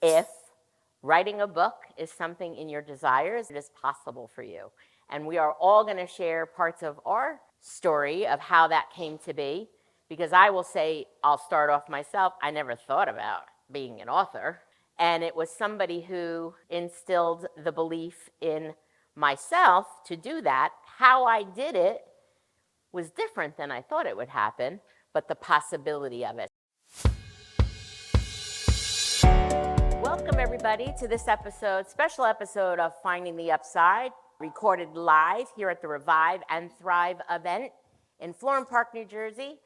if writing a book is something in your desires, it is possible for you. And we are all going to share parts of our story of how that came to be, because I will say, I'll start off myself, I never thought about being an author. And it was somebody who instilled the belief in myself to do that. How I did it was different than I thought it would happen, but the possibility of it. Welcome, everybody, to this special episode of Finding the Upside, recorded live here at the Revive and Thrive event in Florham Park, New Jersey.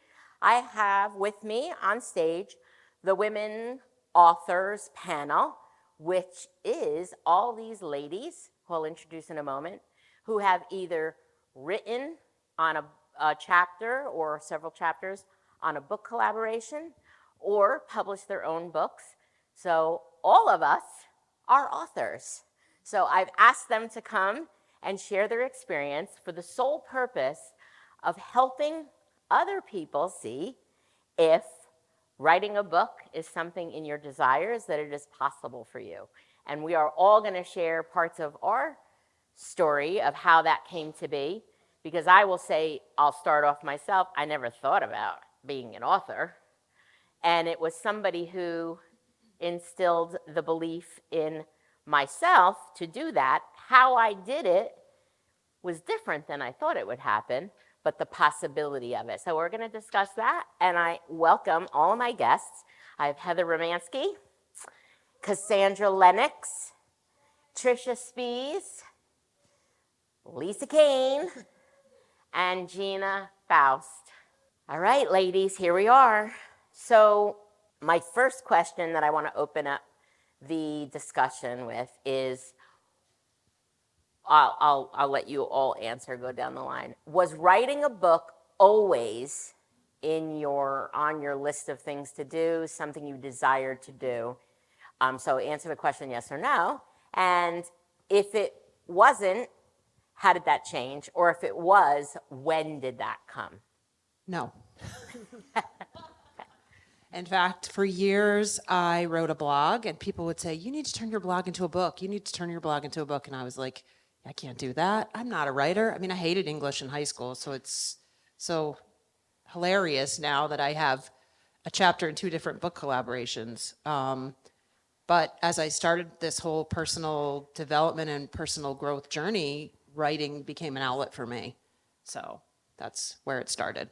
I have with me on stage the Women Authors panel, which is all these ladies, who I'll introduce in a moment, who have either written on a chapter or several chapters on a book collaboration or published their own books. So all of us are authors. So I've asked them to come and share their experience for the sole purpose of helping other people see if writing a book is something in your desires, that it is possible for you. And we are all going to share parts of our story of how that came to be, because I will say, I'll start off myself, I never thought about being an author. And it was somebody who instilled the belief in myself to do that. How I did it was different than I thought it would happen, but the possibility of it. So we're going to discuss that, and I welcome all of my guests. I have Heather Romanski, Cassandra Lenox, Tricia Speas, Lisa Cain, and Gina Faust. All right, ladies, here we are. So my first question that I want to open up the discussion with is, I'll let you all answer, go down the line. Was writing a book always on your list of things to do, something you desired to do? So answer the question yes or no. And if it wasn't, how did that change? Or if it was, when did that come? No. In fact, for years, I wrote a blog, and people would say, you need to turn your blog into a book. You need to turn your blog into a book. And I was like, I can't do that. I'm not a writer. I mean, I hated English in high school, so it's so hilarious now that I have a chapter in 2 different book collaborations. But as I started this whole personal development and personal growth journey, writing became an outlet for me. So that's where it started.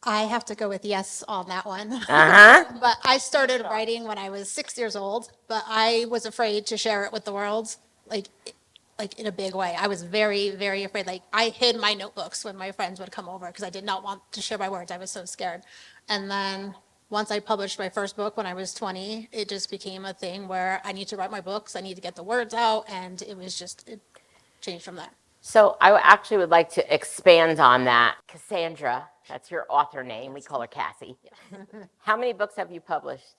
I have to go with yes on that one. Uh-huh. But I started writing when I was 6 years old, but I was afraid to share it with the world, like in a big way. I was very, very afraid. Like, I hid my notebooks when my friends would come over because I did not want to share my words. I was so scared. And then once I published my first book when I was 20, it just became a thing where I need to write my books, I need to get the words out, and it changed from there. So I actually would like to expand on that. Cassandra, that's your author name. We call her Cassie. How many books have you published?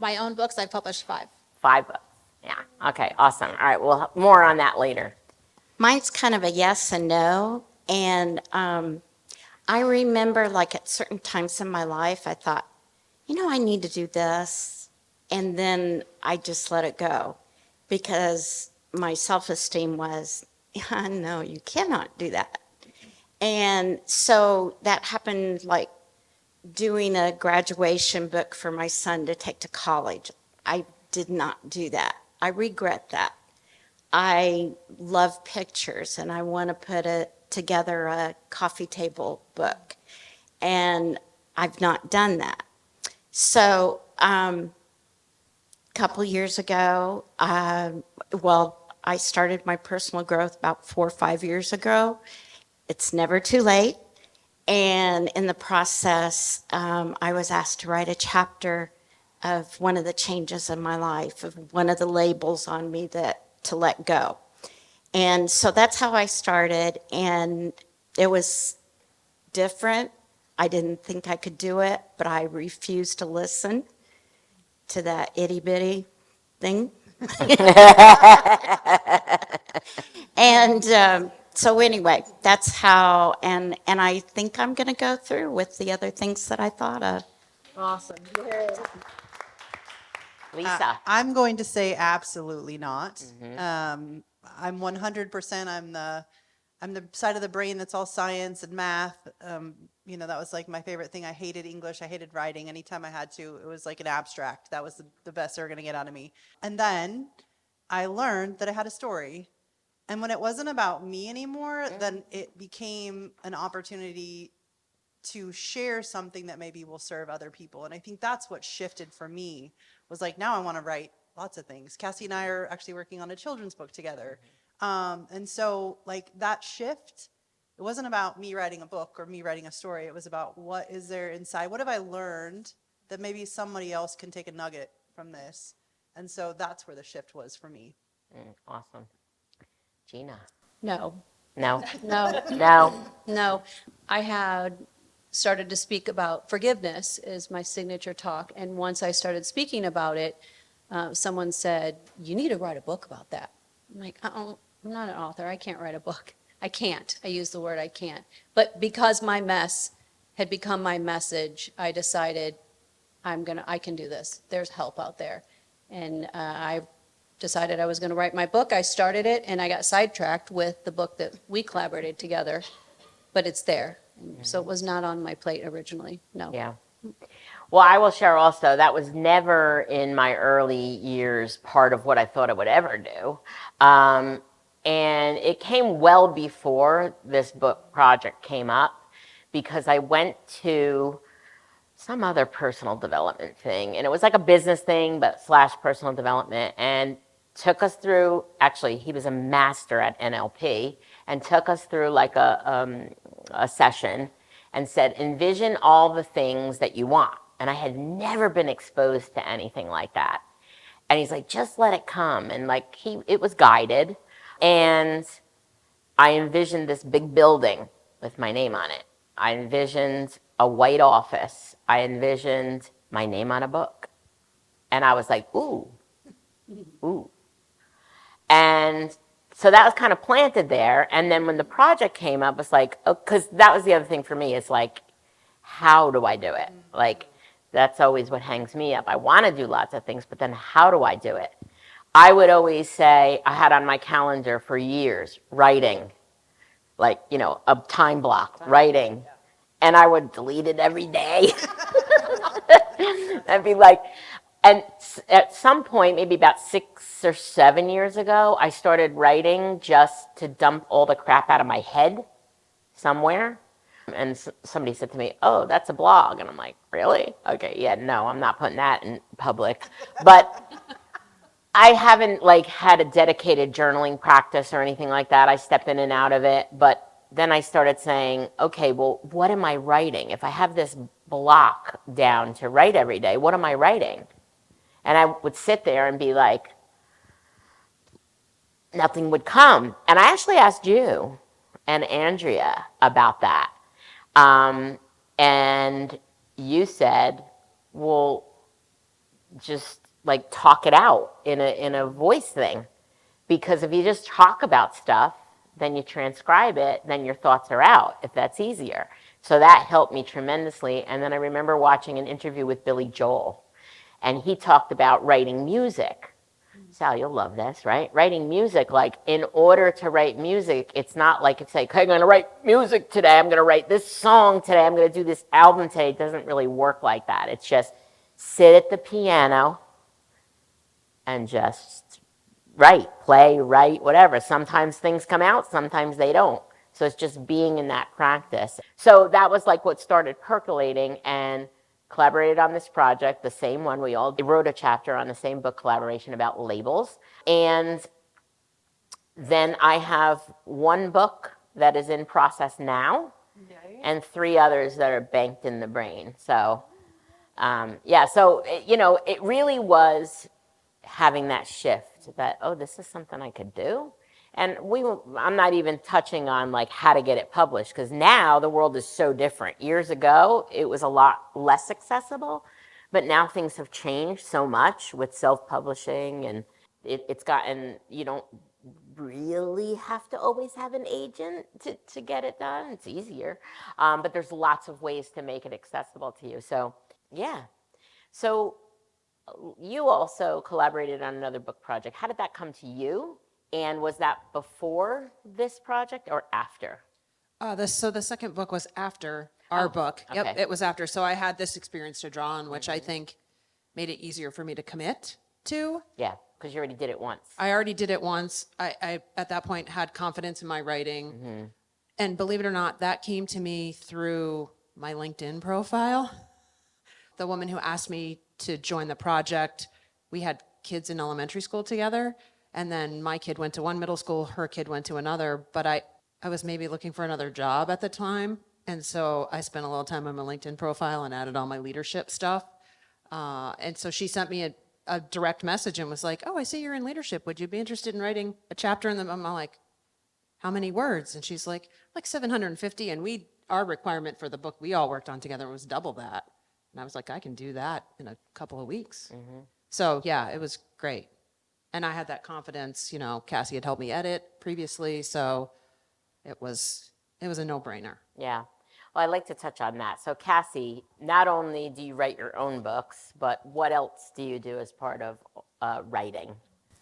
My own books, I've published 5. 5 books. Yeah. Okay, awesome. All right, we'll have more on that later. Mine's kind of a yes and no. And I remember, like, at certain times in my life, I thought, I need to do this. And then I just let it go because my self-esteem was, no, you cannot do that. And so that happened, like doing a graduation book for my son to take to college. I did not do that. I regret that. I love pictures, and I want to put together a coffee table book, and I've not done that. So a couple years ago, I started my personal growth about 4 or 5 years ago. It's never too late. And in the process, I was asked to write a chapter of one of the changes in my life, of one of the labels on me to let go. And so that's how I started. And it was different. I didn't think I could do it, but I refused to listen to that itty bitty thing. And so anyway, that's how, and I think I'm going to go through with the other things that I thought of. Awesome. Lisa. I'm going to say absolutely not. I'm 100%. I'm the side of the brain that's all science and math. That was like my favorite thing. I hated English. I hated writing. Anytime I had to, it was like an abstract. That was the best they were going to get out of me. And then I learned that I had a story. And when it wasn't about me anymore, then it became an opportunity to share something that maybe will serve other people. And I think that's what shifted for me, was like, now I want to write lots of things. Cassie and I are actually working on a children's book together. And so like that shift, it wasn't about me writing a book or me writing a story. It was about what is there inside? What have I learned that maybe somebody else can take a nugget from this? And so that's where the shift was for me. Awesome. Gina. No, No. no, No. no. I had started to speak about forgiveness as my signature talk, and once I started speaking about it, someone said, "You need to write a book about that." I'm like, "Oh, I'm not an author. I can't write a book. I can't." I use the word I can't. But because my mess had become my message, I decided I can do this. There's help out there. And I decided I was going to write my book. I started it, and I got sidetracked with the book that we collaborated together, but it's there. And so it was not on my plate originally, no. Yeah. Well, I will share also, that was never in my early years part of what I thought I would ever do. And it came well before this book project came up, because I went to some other personal development thing, and it was like a business thing, but / personal development, and took us through, actually, he was a master at NLP, and took us through like a session and said, envision all the things that you want. And I had never been exposed to anything like that. And he's like, just let it come. And like, it was guided. And I envisioned this big building with my name on it. I envisioned a white office. I envisioned my name on a book. And I was like, ooh, ooh. And so that was kind of planted there. And then when the project came up, it's like, oh, because that was the other thing for me. It's like, how do I do it? Like, that's always what hangs me up. I want to do lots of things, but then how do I do it? I would always say, I had on my calendar for years, writing, like, a time block, writing. And I would delete it every day. I'd be like, and at some point, maybe about 6 or 7 years ago, I started writing just to dump all the crap out of my head somewhere. And somebody said to me, oh, that's a blog. And I'm like, really? Okay, yeah, no, I'm not putting that in public. But I haven't had a dedicated journaling practice or anything like that. I step in and out of it. But then I started saying, okay, well, what am I writing? If I have this block down to write every day, what am I writing? And I would sit there and be like, nothing would come. And I actually asked you and Andrea about that. And you said, well, just talk it out in a voice thing. Because if you just talk about stuff, then you transcribe it, then your thoughts are out, if that's easier. So that helped me tremendously. And then I remember watching an interview with Billy Joel. And he talked about writing music. Sal, you'll love this, right? Writing music, in order to write music, it's not like it's like, hey, I'm going to write music today. I'm going to write this song today. I'm going to do this album today. It doesn't really work like that. It's just sit at the piano and just write, play, write, whatever. Sometimes things come out, sometimes they don't. So it's just being in that practice. So that was what started percolating, and collaborated on this project, the same one. We all wrote a chapter on the same book collaboration about labels. And then I have one book that is in process now, and 3 others that are banked in the brain. So, so, it really was having that shift that, oh, this is something I could do. And I'm not even touching on how to get it published, because now the world is so different. Years ago, it was a lot less accessible, but now things have changed so much with self-publishing, and it's gotten, you don't really have to always have an agent to get it done. It's easier, but there's lots of ways to make it accessible to you. So, yeah. So you also collaborated on another book project. How did that come to you? And was that before this project or after? So the second book was after our book. Yep, okay. it was after. So I had this experience to draw on, which I think made it easier for me to commit to. Yeah, because you already did it once. I already did it once. I at that point had confidence in my writing. And believe it or not, that came to me through my LinkedIn profile. The woman who asked me to join the project, we had kids in elementary school together. And then my kid went to one middle school, her kid went to another. But I was maybe looking for another job at the time. And so I spent a little time on my LinkedIn profile and added all my leadership stuff. And so she sent me a direct message and was like, oh, I see you're in leadership. Would you be interested in writing a chapter in them? I'm like, how many words? And she's like 750. And our requirement for the book we all worked on together was double that. And I was like, I can do that in a couple of weeks. So yeah, it was great. And I had that confidence, Cassie had helped me edit previously. So it was a no-brainer. Yeah. Well, I'd like to touch on that. So, Cassie, not only do you write your own books, but what else do you do as part of writing?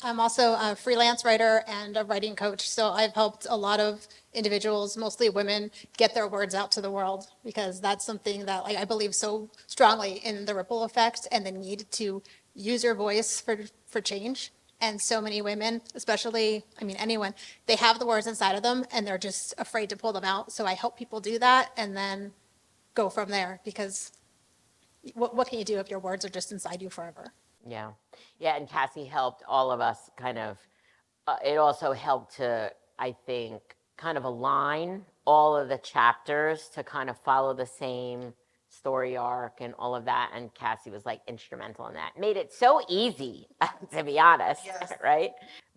I'm also a freelance writer and a writing coach. So I've helped a lot of individuals, mostly women, get their words out to the world, because that's something that I believe so strongly in the ripple effect and the need to use your voice for change. And so many women, especially, anyone, they have the words inside of them and they're just afraid to pull them out. So I help people do that and then go from there, because what can you do if your words are just inside you forever? Yeah. Yeah, and Cassie helped all of us kind of, it also helped to, I think, kind of align all of the chapters to kind of follow the same story arc and all of that. And Cassie was like instrumental in that. Made it so easy, to be honest, Yes. right?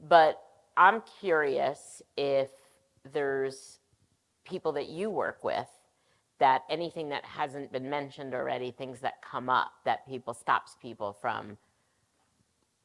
But I'm curious if there's people that you work with, that anything that hasn't been mentioned already, things that come up that stops people from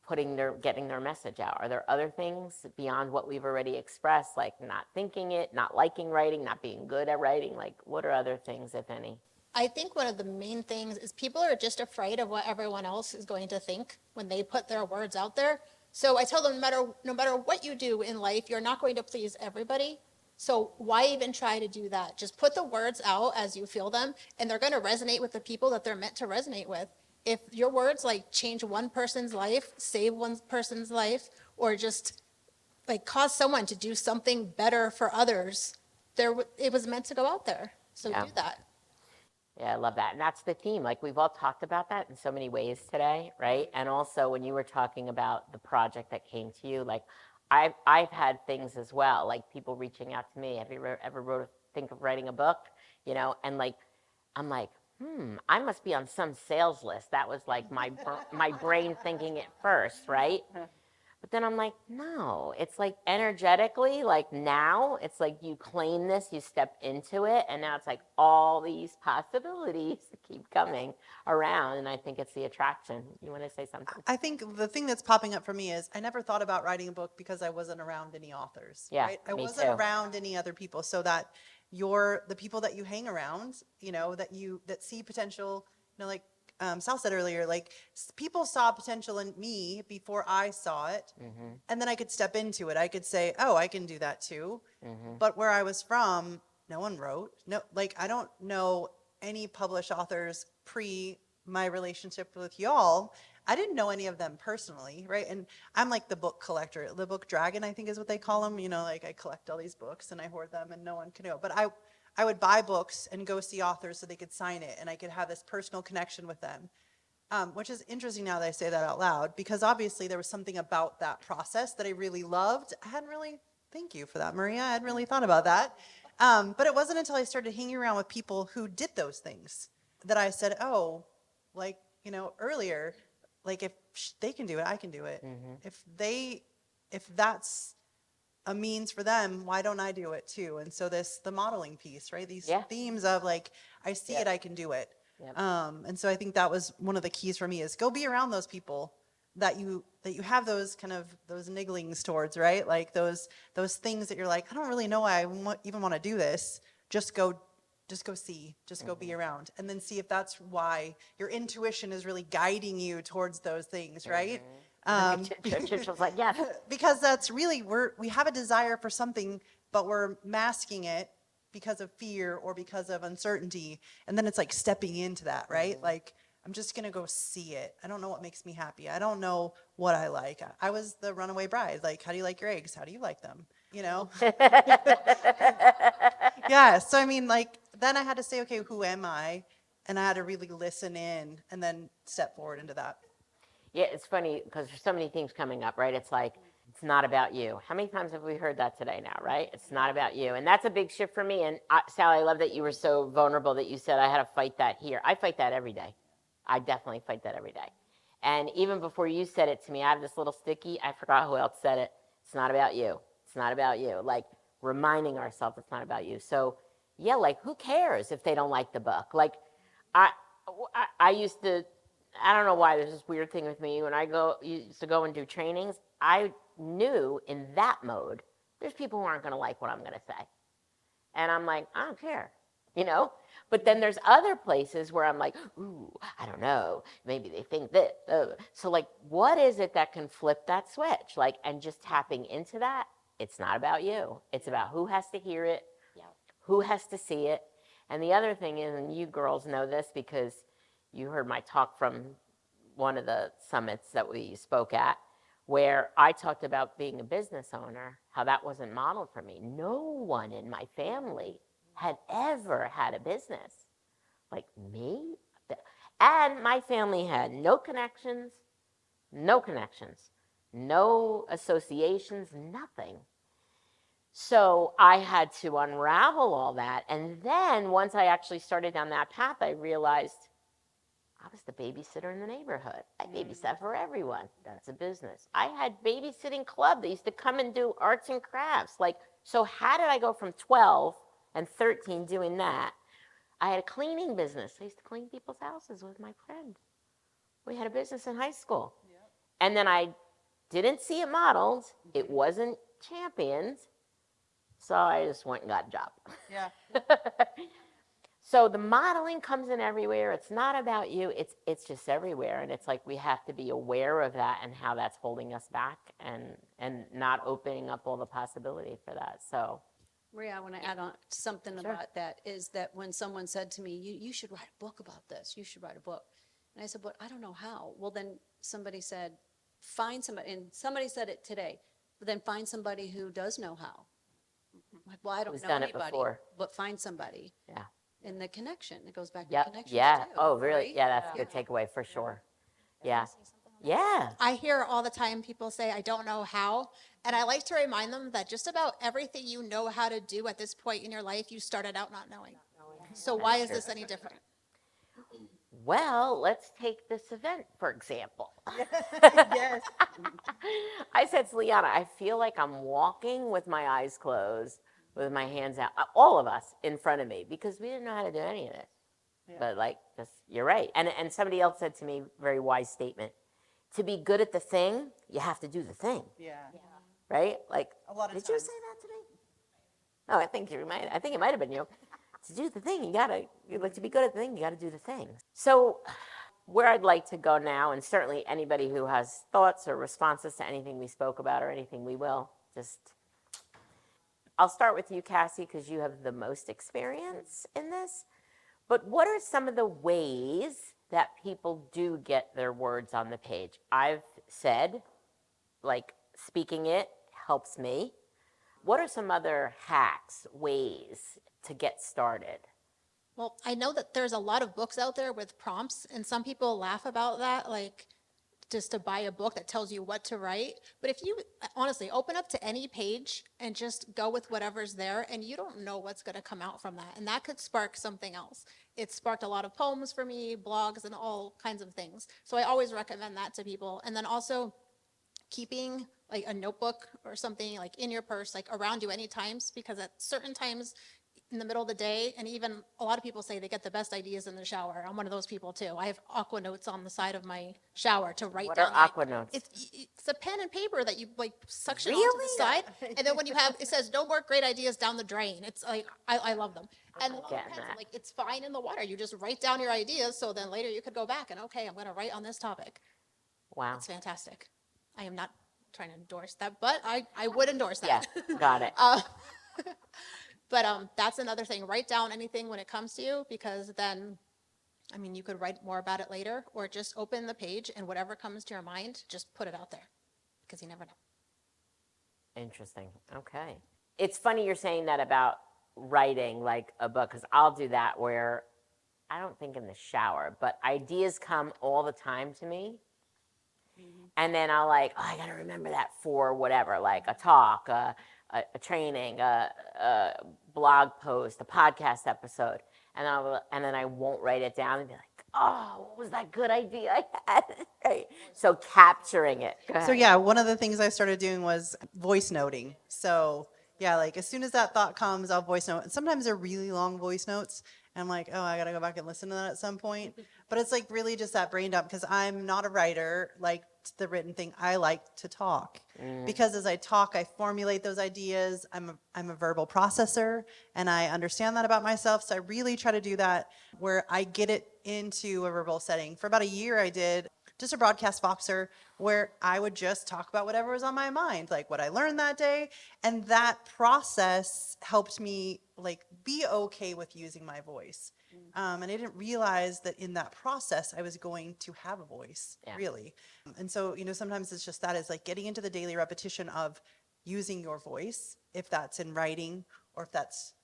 getting their message out. Are there other things beyond what we've already expressed, like not thinking it, not liking writing, not being good at writing? Like, what are other things, if any? I think one of the main things is people are just afraid of what everyone else is going to think when they put their words out there. So I tell them, no matter what you do in life, you're not going to please everybody. So why even try to do that? Just put the words out as you feel them, and they're going to resonate with the people that they're meant to resonate with. If your words change one person's life, save one person's life, or just cause someone to do something better for others, it was meant to go out there. So Yeah. do that. Yeah, I love that. And that's the theme. We've all talked about that in so many ways today, right? And also when you were talking about the project that came to you, I've had things as well, like people reaching out to me. Have you ever think of writing a book? And I'm like, I must be on some sales list. That was my brain thinking it first, right? But then I'm like, no, it's energetically, now, it's you claim this, you step into it, and now it's all these possibilities keep coming around, and I think it's the attraction. You want to say something? I think the thing that's popping up for me is I never thought about writing a book because I wasn't around any authors. Yeah, right? I me wasn't too. around any other people, so that the people that you hang around, that see potential, Sal said earlier, people saw potential in me before I saw it, and then I could step into it. I could say, oh, I can do that too. But where I was from, no one wrote. No, I don't know any published authors pre my relationship with y'all. I didn't know any of them personally, right? And I'm the book collector, the book dragon, I think is what they call them. I collect all these books and I hoard them and no one can know. But I would buy books and go see authors so they could sign it and I could have this personal connection with them, which is interesting now that I say that out loud, because obviously there was something about that process that I really loved. Thank you for that, Maria. I hadn't really thought about that. But it wasn't until I started hanging around with people who did those things that I said, oh, earlier, if they can do it, I can do it. If that's a means for them, why don't I do it too? And so the modeling piece, right? These themes of I see it, I can do it. Yep. And so I think that was one of the keys for me is go be around those people that you have those kind of those nigglings towards, right? Those things that you're I don't really know why I even want to do this. Just go just go see, just go be around, and then see if that's why your intuition is really guiding you towards those things, right? Tricia was like, yes. Because that's really, we have a desire for something, but we're masking it because of fear or because of uncertainty. And then it's like stepping into that, right? Like, I'm just going to go see it. I don't know what makes me happy. I don't know what I like. I was the runaway bride. Like, how do you like your eggs? How do you like them? You know? Yeah. So, I mean, like, then I had to say, okay, who am I? And I had to really listen in and then step forward into that. Yeah, it's funny because there's so many things coming up, right? It's like, it's not about you. How many times have we heard that today now, right? It's not about you. And that's a big shift for me. And Sally, I love that you were so vulnerable that you said, I had to fight that here. I fight that every day. I definitely fight that every day. And even before you said it to me, I have this little sticky. I forgot who else said it. It's not about you. It's not about you. Like reminding ourselves it's not about you. So yeah, like who cares if they don't like the book? Like I used to, I don't know why there's this weird thing with me. When I used to go and do trainings, I knew in that mode, there's people who aren't going to like what I'm going to say. And I'm like, I don't care, you know? But then there's other places where I'm like, ooh, I don't know. Maybe they think that. So like, what is it that can flip that switch? Like, and just tapping into that, it's not about you. It's about who has to hear it, who has to see it. And the other thing is, and you girls know this because you heard my talk from one of the summits that we spoke at, where I talked about being a business owner, how that wasn't modeled for me. No one in my family had ever had a business like me. And my family had no connections, no associations, nothing. So I had to unravel all that. And then once I actually started down that path, I realized I was the babysitter in the neighborhood. I babysat for everyone. That's a business. I had babysitting club. They used to come and do arts and crafts. Like, so how did I go from 12 and 13 doing that? I had a cleaning business. I used to clean people's houses with my friend. We had a business in high school. Yep. And then I didn't see it modeled. It wasn't championed. So I just went and got a job. Yeah. So the modeling comes in everywhere. It's not about you. It's just everywhere. And it's like we have to be aware of that and how that's holding us back and not opening up all the possibility for that. So Maria, I want to add on something about that, is that when someone said to me, you should write a book about this. You should write a book. And I said, but I don't know how. Well, then somebody said, find somebody. And somebody said it today. But then find somebody who does know how. I'm like, well, I don't Who's know done it anybody. before. But find somebody. yeah. And the connection, it goes back to Yep. connections Yeah. too, Oh, really? right? Yeah, that's a good takeaway for sure. Yeah. Yeah. I hear all the time people say, I don't know how. And I like to remind them that just about everything you know how to do at this point in your life, you started out not knowing. So why is this any different? Well, let's take this event, for example. Yes. I said to Liana, I feel like I'm walking with my eyes closed, with my hands out, all of us in front of me, because we didn't know how to do any of this. Yeah. But like, just, you're right. And somebody else said to me, very wise statement, to be good at the thing, you have to do the thing. Yeah. Right? Like, A lot of did you times. say that to me? Oh, I think it might have been you. To do the thing, to be good at the thing, you gotta do the thing. So where I'd like to go now, and certainly anybody who has thoughts or responses to anything we spoke about or anything we will, I'll start with you, Cassie, because you have the most experience in this. But what are some of the ways that people do get their words on the page? I've said, like, speaking it helps me. What are some other hacks, ways to get started? Well, I know that there's a lot of books out there with prompts, and some people laugh about that, like just to buy a book that tells you what to write. But if you honestly open up to any page and just go with whatever's there, and you don't know what's going to come out from that, and that could spark something else. It sparked a lot of poems for me, blogs, and all kinds of things. So I always recommend that to people. And then also keeping like a notebook or something like in your purse, like around you any times, because at certain times in the middle of the day, and even a lot of people say they get the best ideas in the shower. I'm one of those people too. I have aqua notes on the side of my shower to write What down. are aqua notes? It's a pen and paper that you like suction onto the side, and then when you have, it says no more great ideas down the drain. It's like I love them. And the little Getting pencil, that. like it's fine in the water. You just write down your ideas, so then later you could go back and okay, I'm going to write on this topic. Wow. It's fantastic. I am not trying to endorse that, but I would endorse Yeah, that. got it. But that's another thing. Write down anything when it comes to you, because then, I mean, you could write more about it later, or just open the page and whatever comes to your mind, just put it out there, because you never know. Interesting. Okay. It's funny you're saying that about writing like a book, because I'll do that where I don't think in the shower, but ideas come all the time to me. And then I'll like, oh, I got to remember that for whatever, like a talk, a training, a blog post, a podcast episode. And then I won't write it down and be like, oh, what was that good idea I had? Right. So capturing it. Go ahead. So yeah, one of the things I started doing was voice noting. So yeah, like as soon as that thought comes, I'll voice note. And sometimes they're really long voice notes. And I'm like, oh, I got to go back and listen to that at some point. But it's like really just that brain dump, because I'm not a writer like the written thing. I like to talk because as I talk, I formulate those ideas. I'm a verbal processor, and I understand that about myself. So I really try to do that where I get it into a verbal setting. For about a year, I did just a broadcast Voxer where I would just talk about whatever was on my mind, like what I learned that day. And that process helped me like be okay with using my voice. And I didn't realize that in that process, I was going to have a voice, really. And so, sometimes it's just that is like getting into the daily repetition of using your voice, if that's in writing or if that's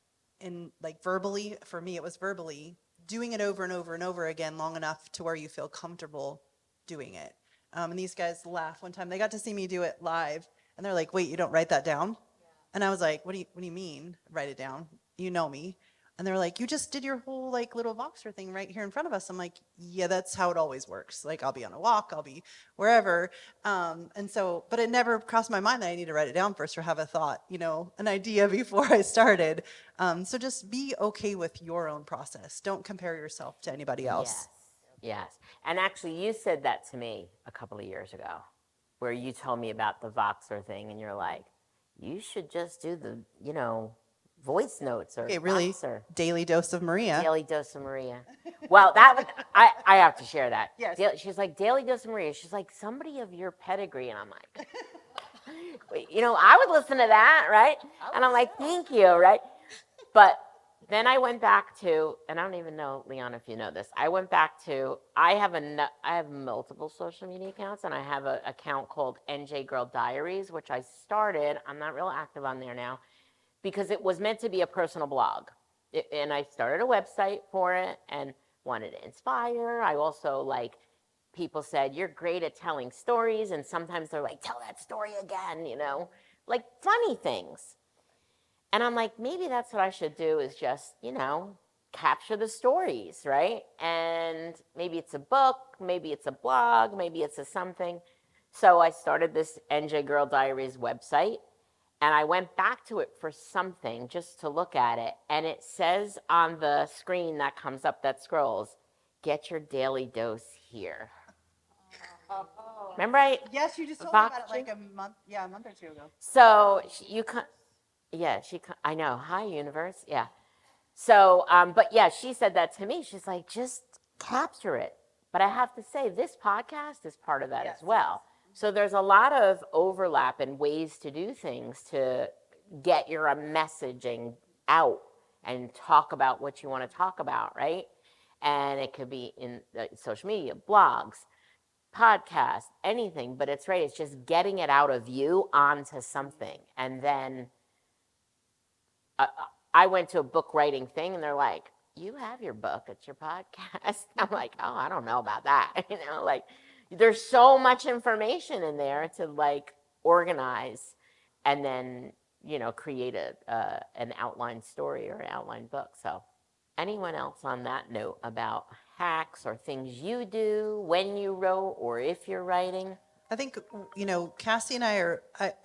in like verbally. For me, it was verbally, doing it over and over and over again long enough to where you feel comfortable doing it. And these guys laugh one time. They got to see me do it live, and they're like, wait, you don't write that down? And I was like, what do you mean write it down? You know me. And they're like, you just did your whole like little Voxer thing right here in front of us. I'm like, yeah, that's how it always works. Like I'll be on a walk, I'll be wherever. And so, but it never crossed my mind that I need to write it down first or have a thought, an idea before I started. So just be okay with your own process. Don't compare yourself to anybody else. Yes. And actually, you said that to me a couple of years ago, where you told me about the Voxer thing, and you're like, you should just do the, voice notes or Okay, really, Voxer. daily dose of Maria. Daily Dose of Maria. Well, that would, I have to share that. Yes. She's like, Daily Dose of Maria. She's like, somebody of your pedigree. And I'm like, wait, I would listen to that, right? And I'm like, thank you, right? But then I went back to, and I don't even know, Leon, if you know this. I went back to, I have multiple social media accounts, and I have an account called NJ Girl Diaries, which I started. I'm not real active on there now, because it was meant to be a personal blog. And I started a website for it and wanted to inspire. I also people said, you're great at telling stories. And sometimes they're like, tell that story again, like funny things. And I'm like, maybe that's what I should do is just, capture the stories, right? And maybe it's a book, maybe it's a blog, maybe it's a something. So I started this NJ Girl Diaries website. And I went back to it for something just to look at it. And it says on the screen that comes up that scrolls, get your daily dose here. Remember Yes, you just told me about it like a month or two ago. So I know. Hi, universe. Yeah. So, but yeah, she said that to me. She's like, just capture it. But I have to say, this podcast is part of that as well. So there's a lot of overlap and ways to do things to get your messaging out and talk about what you want to talk about, right? And it could be in social media, blogs, podcasts, anything. But it's right. It's just getting it out of you onto something. And then I went to a book writing thing, and they're like, you have your book, it's your podcast. I'm like, oh, I don't know about that. There's so much information in there to organize and then, create an outline story or an outline book. So anyone else on that note about hacks or things you do when you wrote or if you're writing? I think, Cassie and I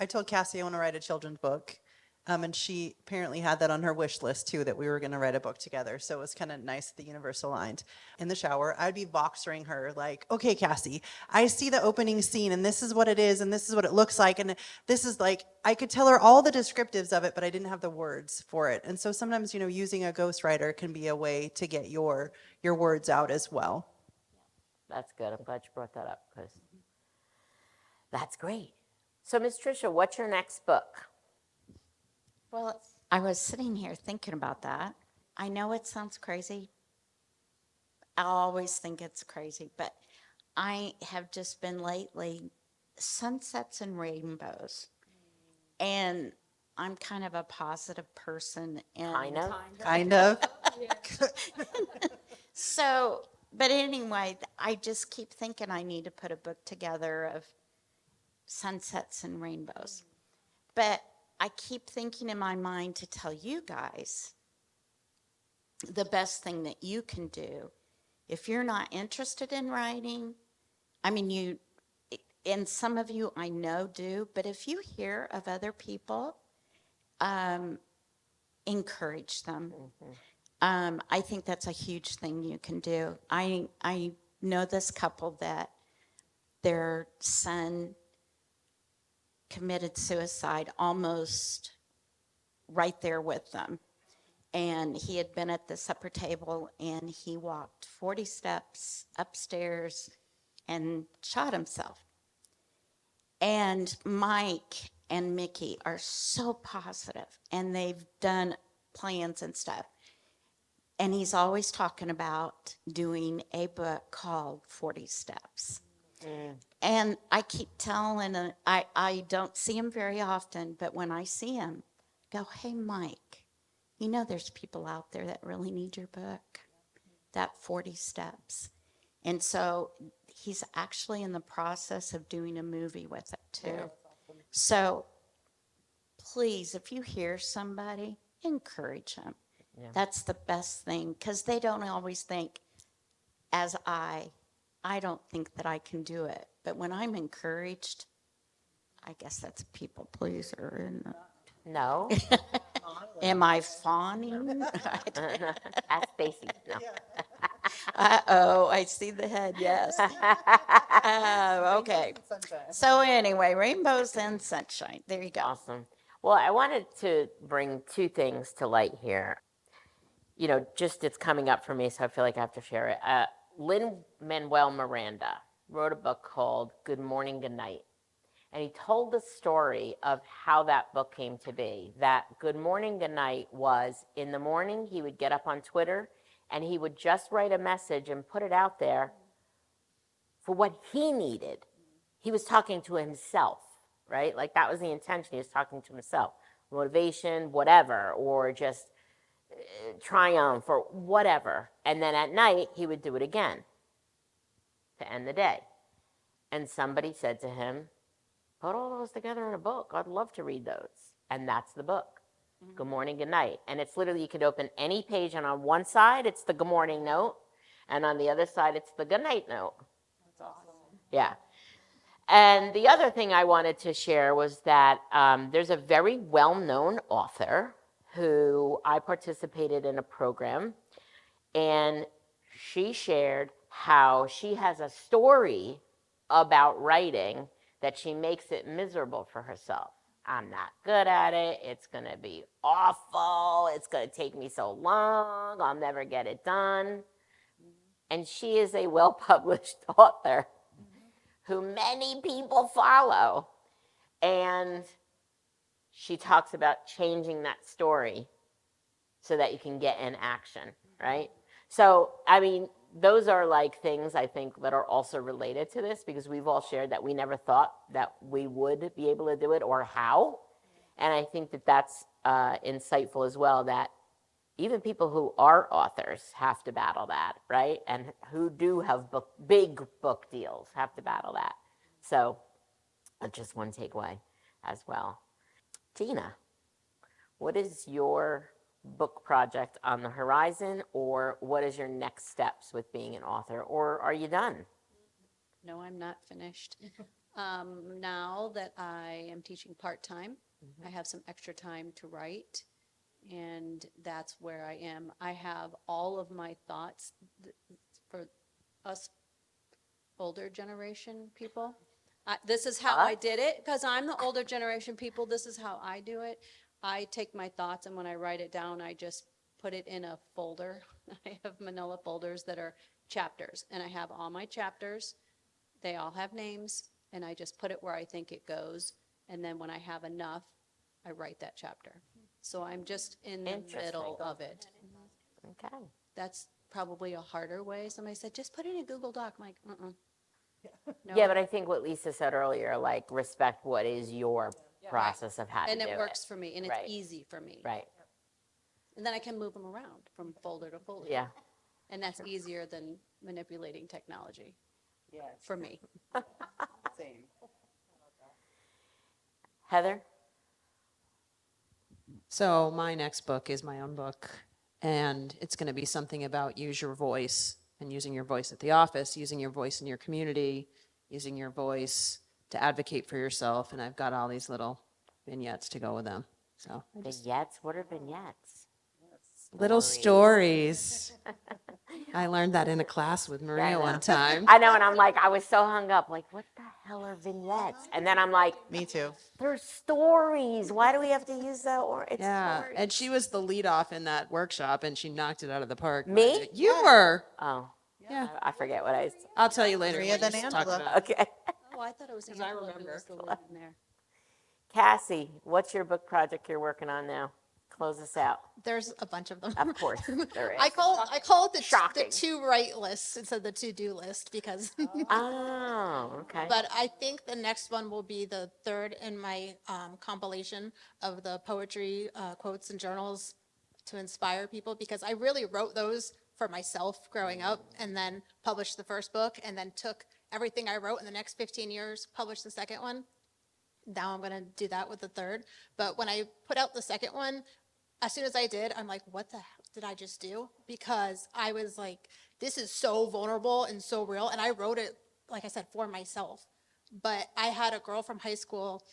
told Cassie I want to write a children's book. And she apparently had that on her wish list too, that we were going to write a book together. So it was kind of nice that the universe aligned. In the shower, I'd be voxering her like, okay, Cassie, I see the opening scene and this is what it is and this is what it looks like. And this is like, I could tell her all the descriptives of it, but I didn't have the words for it. And so sometimes, using a ghostwriter can be a way to get your words out as well. That's good. I'm glad you brought that up because that's great. So, Ms. Tricia, what's your next book? Well, I was sitting here thinking about that. I know it sounds crazy. I always think it's crazy, but I have just been lately sunsets and rainbows. And I'm kind of a positive person. And Kind of. So, but anyway, I just keep thinking I need to put a book together of sunsets and rainbows. But I keep thinking in my mind to tell you guys the best thing that you can do if you're not interested in writing. I mean, and some of you I know do, but if you hear of other people, encourage them. I think that's a huge thing you can do. I know this couple that their son committed suicide almost right there with them. And he had been at the supper table and he walked 40 steps upstairs and shot himself. And Mike and Mickey are so positive and they've done plans and stuff. And he's always talking about doing a book called 40 Steps. And I keep telling him, I don't see him very often, but when I see him, I go, hey, Mike, there's people out there that really need your book, that 40 Steps. And so he's actually in the process of doing a movie with it, too. So please, if you hear somebody, encourage them. Yeah. That's the best thing, because they don't always think, as I don't think that I can do it. But when I'm encouraged, I guess that's a people pleaser, isn't it? No. Am I fawning? Ask Stacy. No. Uh-oh, I see the head, yes. Okay. So anyway, rainbows and sunshine. There you go. Awesome. Well, I wanted to bring two things to light here. Just it's coming up for me, so I feel like I have to share it. Lin-Manuel Miranda wrote a book called Good Morning, Good Night. And he told the story of how that book came to be. That Good Morning, Good Night was in the morning, he would get up on Twitter and he would just write a message and put it out there for what he needed. He was talking to himself, right? Like that was the intention. He was talking to himself. Motivation, whatever, or just triumph or whatever. And then at night, he would do it again to end the day. And somebody said to him, put all those together in a book. I'd love to read those. And that's the book. Good morning, good night. And it's literally, you could open any page, and on one side, it's the good morning note. And on the other side, it's the good night note. That's awesome. Yeah. And the other thing I wanted to share was that there's a very well-known author who I participated in a program, and she shared how she has a story about writing that she makes it miserable for herself. I'm not good at it. It's going to be awful. It's going to take me so long. I'll never get it done. And she is a well-published author who many people follow. And she talks about changing that story so that you can get in action, right? So, I mean, those are like things I think that are also related to this, because we've all shared that we never thought that we would be able to do it or how. And I think that that's insightful as well, that even people who are authors have to battle that, right? And who do have big book deals have to battle that. So just one takeaway as well. Gina, what is your book project on the horizon, or what is your next steps with being an author, or are you done? No, I'm not finished. Now that I am teaching part-time, I have some extra time to write, and that's where I am. I have all of my thoughts for us older generation people. This is how I did it, because I'm the older generation people. This is how I do it. I take my thoughts, and when I write it down, I just put it in a folder. I have manila folders that are chapters, and I have all my chapters. They all have names, and I just put it where I think it goes. And then when I have enough, I write that chapter. So I'm just in the middle of it. Okay. That's probably a harder way. Somebody said, just put it in a Google Doc. I'm like, No. Yeah, but I think what Lisa said earlier, like respect what is your process of how to And do it works for me, and it's Right. easy for me. Right. And then I can move them around from folder to folder. Yeah. And that's easier than manipulating technology for me. Same. Heather? So my next book is my own book, and it's going to be something about use your voice, and using your voice at the office, using your voice in your community, using your voice to advocate for yourself. And I've got all these little vignettes to go with them. So Vignettes? What are vignettes? little stories. I learned that in a class with Maria one time. I know, and I'm like, I was so hung up, like, what the hell are vignettes? And then I'm like, Me too. they're stories. Why do we have to use that? Or it's Yeah, stories. and she was the lead off in that workshop, and she knocked it out of the park. Me? You were. Oh, Yeah. I forget what I said. I'll tell you later. Maria We'll than just talk Angela. about it. Okay. Oh, I thought it was I Angela who remember. was the lead in there. Cassie, what's your book project you're working on now? Close us out. There's a bunch of them. Of course, there is. I call it the Shocking. to write list instead of the to do list because. Oh, okay. But I think the next one will be the third in my compilation of the poetry quotes and journals to inspire people, because I really wrote those for myself growing up and then published the first book and then took everything I wrote in the next 15 years, published the second one. Now I'm going to do that with the third. But when I put out the second one, as soon as I did, I'm like, what the hell did I just do? Because I was like, this is so vulnerable and so real. And I wrote it, like I said, for myself. But I had a girl from high school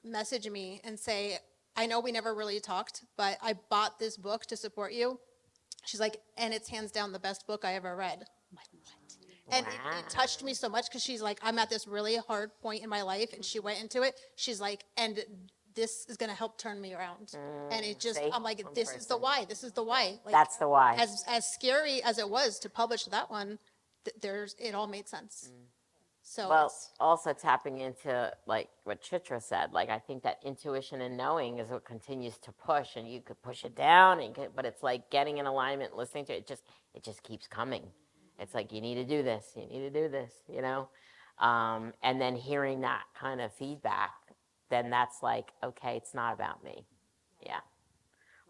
message me and say, I know we never really talked, but I bought this book to support you. She's like, and it's hands down the best book I ever read. I'm like, what? And it touched me so much because she's like, I'm at this really hard point in my life. And she went into it. She's like, and this is going to help turn me around. And it just, see? I'm like, One this is the person. why. This is the why. Like, That's the why. as scary as it was to publish that one, it all made sense. So Well, it's- also tapping into like what Chitra said, like I think that intuition and knowing is what continues to push, and you could push it down, but it's like getting in alignment, listening to it. It just keeps coming. It's like you need to do this, you need to do this, you know, and then hearing that kind of feedback, then that's like, okay, it's not about me. Yeah,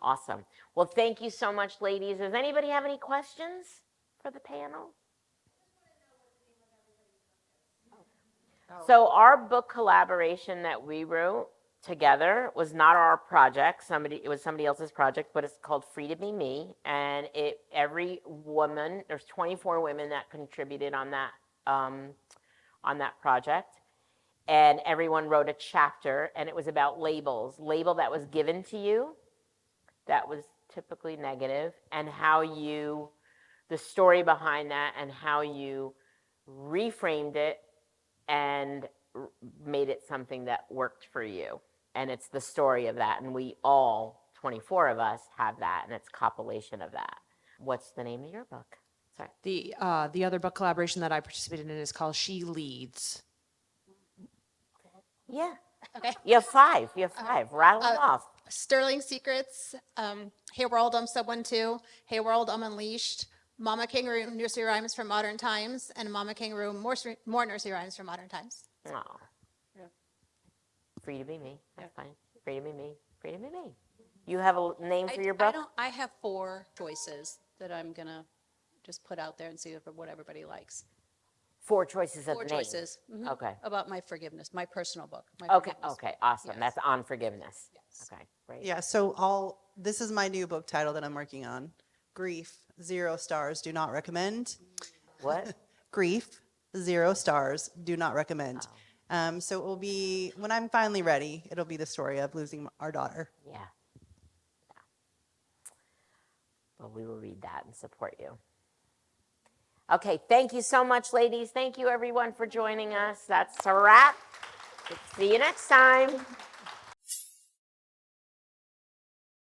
awesome. Well, thank you so much, ladies. Does anybody have any questions for the panel? So our book collaboration that we wrote together was not our project. It was somebody else's project, but it's called Free to Be Me. And every woman, there's 24 women that contributed on that project. And everyone wrote a chapter, and it was about label that was given to you that was typically negative, and the story behind that, and how you reframed it and made it something that worked for you. And it's the story of that. And we all, 24 of us, have that, and it's a compilation of that. What's the name of your book? Sorry. The other book collaboration that I participated in is called She Leads. Yeah. okay. You have five. Rattle them off. Sterling Secrets, Hey World, I'm Someone Too, Hey World, I'm Unleashed, Mama Kangaroo Nursery Rhymes from Modern Times, and Mama Kangaroo More Nursery Rhymes from Modern Times. Oh. Free to be me. That's fine. Free to be me. Free to be me. You have a name for your book? I have 4 choices that I'm going to just put out there and see what everybody likes. 4 choices of 4 names. choices. Mhm. Okay. About my forgiveness, my personal book. My Okay. forgiveness Okay. book. Awesome. Yes. That's on forgiveness. Yes. Okay. Great. Yeah, so this is my new book title that I'm working on. Grief, 0 stars, do not recommend. What? Grief, 0 stars, do not recommend. So it will be, when I'm finally ready, it'll be the story of losing our daughter. Yeah. Well, we will read that and support you. Okay, thank you so much, ladies. Thank you, everyone, for joining us. That's a wrap. See you next time.